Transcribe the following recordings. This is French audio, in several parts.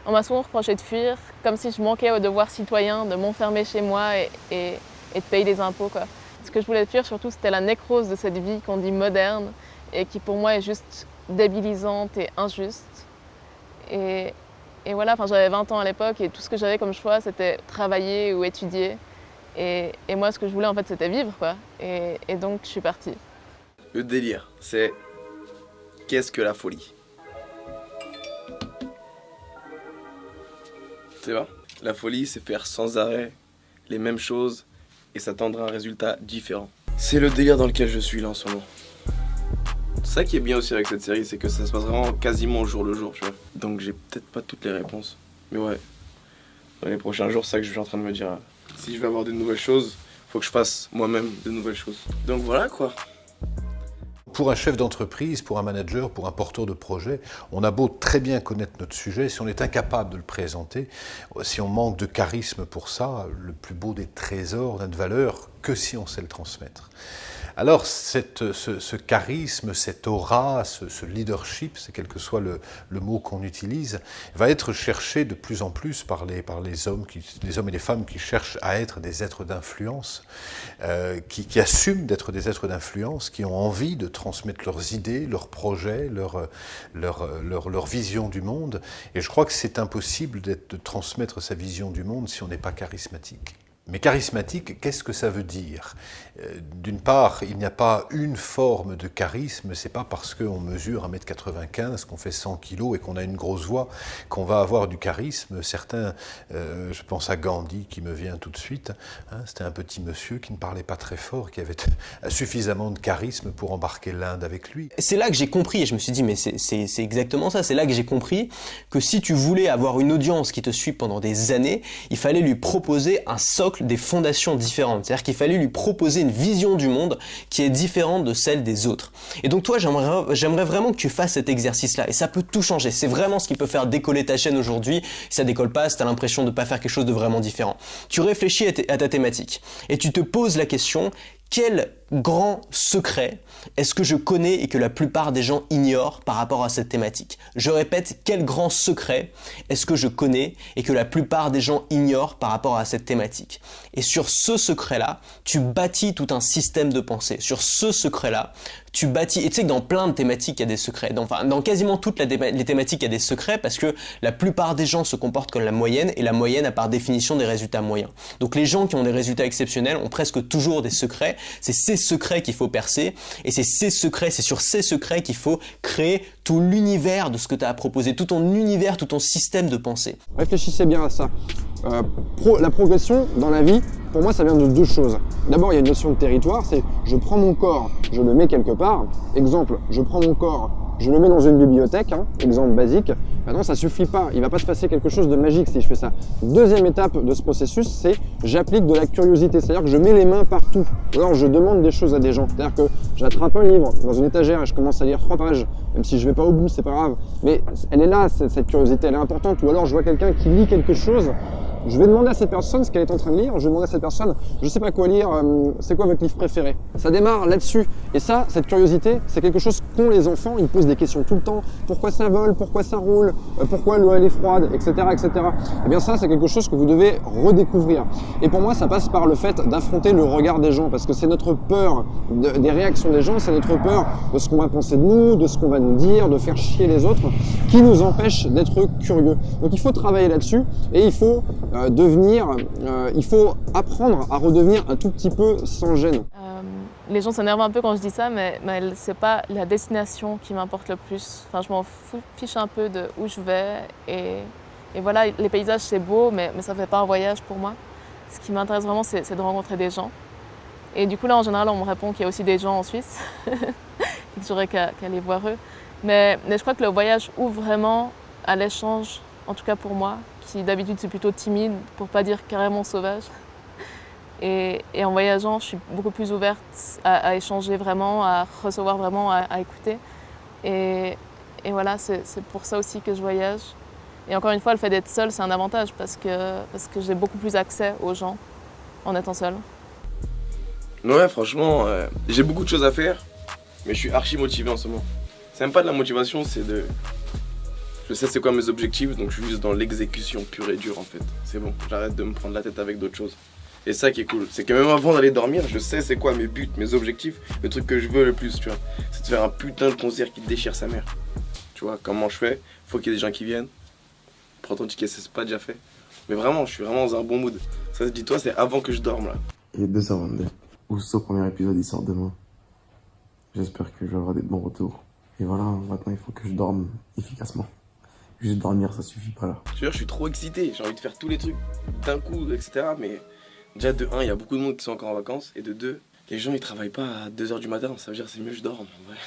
On m'a souvent reproché de fuir, comme si je manquais au devoir citoyen de m'enfermer chez moi et de payer des impôts, quoi. Ce que je voulais fuir surtout, c'était la nécrose de cette vie qu'on dit moderne et qui pour moi est juste débilisante et injuste. Et, et voilà, j'avais 20 ans à l'époque et tout ce que j'avais comme choix, c'était travailler ou étudier. Et moi, ce que je voulais, en fait, c'était vivre, quoi. Et donc, je suis partie. Le délire, c'est qu'est-ce que la folie? Tu vois, la folie, c'est faire sans arrêt les mêmes choses et s'attendre à un résultat différent. C'est le délire dans lequel je suis là en ce moment. C'est ça qui est bien aussi avec cette série, c'est que ça se passe vraiment quasiment au jour le jour, tu vois. Donc j'ai peut-être pas toutes les réponses. Mais ouais, dans les prochains jours, c'est ça que je suis en train de me dire. Si je veux avoir de nouvelles choses, faut que je fasse moi-même de nouvelles choses. Donc voilà quoi. Pour un chef d'entreprise, pour un manager, pour un porteur de projet, on a beau très bien connaître notre sujet, si on est incapable de le présenter, si on manque de charisme pour ça, le plus beau des trésors n'a de valeur que si on sait le transmettre. Alors ce charisme, cette aura, ce leadership, c'est quel que soit le mot qu'on utilise, va être cherché de plus en plus par les hommes et les femmes qui cherchent à être des êtres d'influence, qui assument d'être des êtres d'influence, qui ont envie de transmettre leurs idées, leurs projets, leur vision du monde. Et je crois que c'est impossible de transmettre sa vision du monde si on n'est pas charismatique. Mais charismatique, qu'est-ce que ça veut dire? D'une part, il n'y a pas une forme de charisme, c'est pas parce qu'on mesure 1m95, qu'on fait 100 kg et qu'on a une grosse voix qu'on va avoir du charisme. Certains, je pense à Gandhi qui me vient tout de suite, hein, c'était un petit monsieur qui ne parlait pas très fort, qui avait suffisamment de charisme pour embarquer l'Inde avec lui. C'est là que j'ai compris, et je me suis dit mais c'est exactement ça, c'est là que j'ai compris que si tu voulais avoir une audience qui te suit pendant des années, il fallait lui proposer un socle, des fondations différentes. C'est-à-dire qu'il fallait lui proposer une vision du monde qui est différente de celle des autres. Et donc toi, j'aimerais vraiment que tu fasses cet exercice-là. Et ça peut tout changer. C'est vraiment ce qui peut faire décoller ta chaîne aujourd'hui. Si ça décolle pas, si tu as l'impression de ne pas faire quelque chose de vraiment différent. Tu réfléchis à ta thématique et tu te poses la question, quel grand secret est-ce que je connais et que la plupart des gens ignorent par rapport à cette thématique? Je répète, quel grand secret est-ce que je connais et que la plupart des gens ignorent par rapport à cette thématique? Et sur ce secret-là, tu bâtis tout un système de pensée. Sur ce secret-là, tu bâtis, et tu sais que dans plein de thématiques, il y a des secrets. Dans quasiment toutes les thématiques, il y a des secrets parce que la plupart des gens se comportent comme la moyenne et la moyenne a par définition des résultats moyens. Donc les gens qui ont des résultats exceptionnels ont presque toujours des secrets. C'est ces secrets qu'il faut percer et c'est sur ces secrets qu'il faut créer tout l'univers de ce que tu as à proposer, tout ton univers, tout ton système de pensée. Réfléchissez bien à ça. La progression dans la vie, pour moi, ça vient de deux choses. D'abord, il y a une notion de territoire, c'est je prends mon corps, je le mets quelque part. Exemple, je prends mon corps, je le mets dans une bibliothèque, hein, exemple basique. Maintenant, ça suffit pas, il va pas se passer quelque chose de magique si je fais ça. Deuxième étape de ce processus, c'est j'applique de la curiosité, c'est-à-dire que je mets les mains partout. Ou alors, je demande des choses à des gens. C'est-à-dire que j'attrape un livre dans une étagère et je commence à lire 3 pages, même si je vais pas au bout, c'est pas grave. Mais elle est là, cette curiosité, elle est importante. Ou alors, je vois quelqu'un qui lit quelque chose. Je vais demander à cette personne ce qu'elle est en train de lire, je vais demander à cette personne, je sais pas quoi lire, c'est quoi votre livre préféré? Ça démarre là-dessus. Et ça, cette curiosité, c'est quelque chose qu'ont les enfants, ils posent des questions tout le temps. Pourquoi ça vole? Pourquoi ça roule? Pourquoi l'eau elle est froide? Etc. etc. Et bien ça, c'est quelque chose que vous devez redécouvrir. Et pour moi, ça passe par le fait d'affronter le regard des gens, parce que c'est notre peur des réactions des gens, c'est notre peur de ce qu'on va penser de nous, de ce qu'on va nous dire, de faire chier les autres, qui nous empêche d'être curieux. Donc il faut travailler là-dessus et il faut il faut apprendre à redevenir un tout petit peu sans gêne. Les gens s'énervent un peu quand je dis ça, mais c'est pas la destination qui m'importe le plus. Je m'en fiche un peu de où je vais. Et voilà, les paysages, c'est beau, mais ça fait pas un voyage pour moi. Ce qui m'intéresse vraiment, c'est de rencontrer des gens. Et du coup, là, en général, on me répond qu'il y a aussi des gens en Suisse. Et que j'aurais qu'à aller voir eux. Mais je crois que le voyage ouvre vraiment à l'échange, en tout cas pour moi, qui d'habitude c'est plutôt timide, pour pas dire carrément sauvage. Et en voyageant, je suis beaucoup plus ouverte à échanger vraiment, à recevoir vraiment, à écouter. Et voilà, c'est pour ça aussi que je voyage. Et encore une fois, le fait d'être seule, c'est un avantage parce que j'ai beaucoup plus accès aux gens en étant seule. Ouais, franchement, j'ai beaucoup de choses à faire, mais je suis archi motivé en ce moment. C'est même pas de la motivation, c'est Je sais c'est quoi mes objectifs, donc je suis juste dans l'exécution pure et dure en fait. C'est bon, j'arrête de me prendre la tête avec d'autres choses. Et ça qui est cool, c'est que même avant d'aller dormir, je sais c'est quoi mes buts, mes objectifs, le truc que je veux le plus, tu vois. C'est de faire un putain de concert qui déchire sa mère. Tu vois, comment je fais, faut qu'il y ait des gens qui viennent. Prends ton ticket, c'est pas déjà fait. Mais vraiment, je suis vraiment dans un bon mood. Ça, dis-toi, c'est avant que je dorme là. Il est 2h22. Aussitôt, le premier épisode, il sort demain. J'espère que je vais avoir des bons retours. Et voilà, maintenant, il faut que je dorme efficacement. Juste dormir, ça suffit pas là. Je suis trop excité, j'ai envie de faire tous les trucs d'un coup, etc. Mais déjà, de 1, il y a beaucoup de monde qui sont encore en vacances. Et de 2, les gens, ils travaillent pas à 2h du matin. Ça veut dire que c'est mieux que je dorme, en vrai.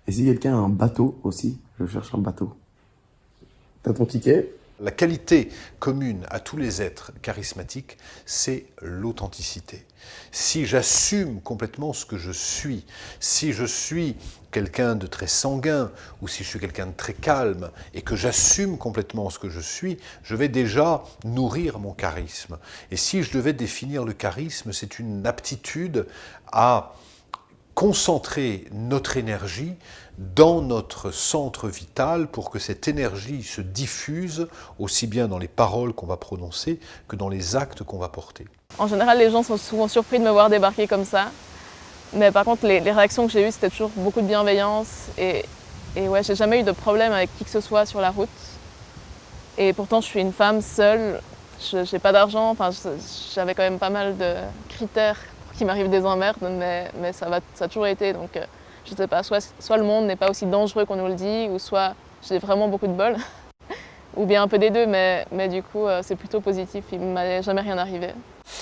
Et si quelqu'un a un bateau aussi, je cherche un bateau. T'as ton ticket? La qualité commune à tous les êtres charismatiques, c'est l'authenticité. Si j'assume complètement ce que je suis, si je suis quelqu'un de très sanguin ou si je suis quelqu'un de très calme et que j'assume complètement ce que je suis, je vais déjà nourrir mon charisme. Et si je devais définir le charisme, c'est une aptitude à concentrer notre énergie dans notre centre vital pour que cette énergie se diffuse aussi bien dans les paroles qu'on va prononcer que dans les actes qu'on va porter. En général, les gens sont souvent surpris de me voir débarquer comme ça. Mais par contre, les réactions que j'ai eues, c'était toujours beaucoup de bienveillance. Et ouais, j'ai jamais eu de problème avec qui que ce soit sur la route. Et pourtant, je suis une femme seule, j'ai pas d'argent, enfin, j'avais quand même pas mal de critères pour qu'il m'arrive des emmerdes, mais ça a toujours été. Donc, je sais pas, soit le monde n'est pas aussi dangereux qu'on nous le dit, ou soit j'ai vraiment beaucoup de bol. Ou bien un peu des deux, mais du coup, c'est plutôt positif, il ne m'est jamais rien arrivé.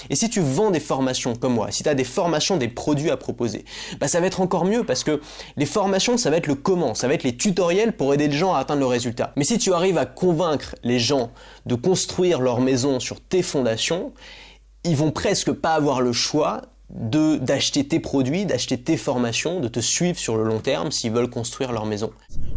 Et si tu vends des formations comme moi, si tu as des formations, des produits à proposer, bah ça va être encore mieux parce que les formations, ça va être le comment, ça va être les tutoriels pour aider les gens à atteindre le résultat. Mais si tu arrives à convaincre les gens de construire leur maison sur tes fondations, ils vont presque pas avoir le choix d'acheter tes produits, d'acheter tes formations, de te suivre sur le long terme s'ils veulent construire leur maison.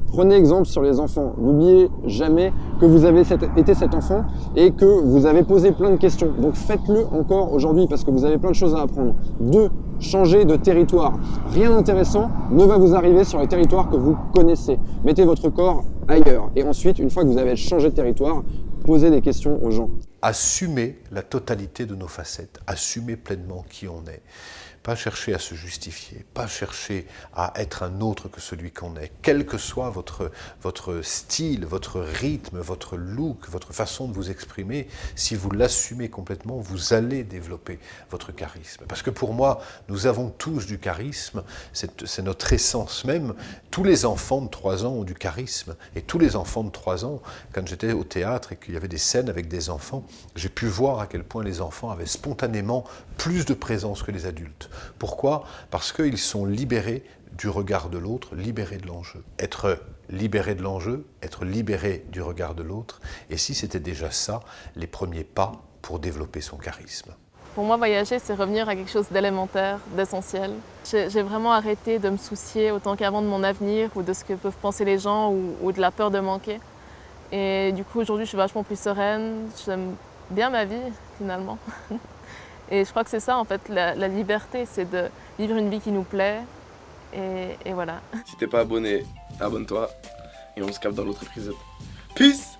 Prenez exemple sur les enfants. N'oubliez jamais que vous avez été cet enfant et que vous avez posé plein de questions. Donc faites-le encore aujourd'hui parce que vous avez plein de choses à apprendre. 2. Changez de territoire. Rien d'intéressant ne va vous arriver sur les territoires que vous connaissez. Mettez votre corps ailleurs. Et ensuite, une fois que vous avez changé de territoire, posez des questions aux gens. Assumer la totalité de nos facettes, assumer pleinement qui on est. Pas chercher à se justifier, pas chercher à être un autre que celui qu'on est. Quel que soit votre style, votre rythme, votre look, votre façon de vous exprimer, si vous l'assumez complètement, vous allez développer votre charisme. Parce que pour moi, nous avons tous du charisme, c'est notre essence même. Tous les enfants de 3 ans ont du charisme. Et tous les enfants de 3 ans, quand j'étais au théâtre et qu'il y avait des scènes avec des enfants, j'ai pu voir à quel point les enfants avaient spontanément plus de présence que les adultes. Pourquoi ? Parce qu'ils sont libérés du regard de l'autre, libérés de l'enjeu. Être libéré de l'enjeu, être libéré du regard de l'autre, et si c'était déjà ça, les premiers pas pour développer son charisme. Pour moi, voyager, c'est revenir à quelque chose d'élémentaire, d'essentiel. J'ai vraiment arrêté de me soucier autant qu'avant de mon avenir ou de ce que peuvent penser les gens ou de la peur de manquer. Et du coup, aujourd'hui, je suis vachement plus sereine, j'aime bien ma vie, finalement. Et je crois que c'est ça, en fait, la liberté, c'est de vivre une vie qui nous plaît, et voilà. Si t'es pas abonné, abonne-toi, et on se capte dans l'autre épisode. Peace!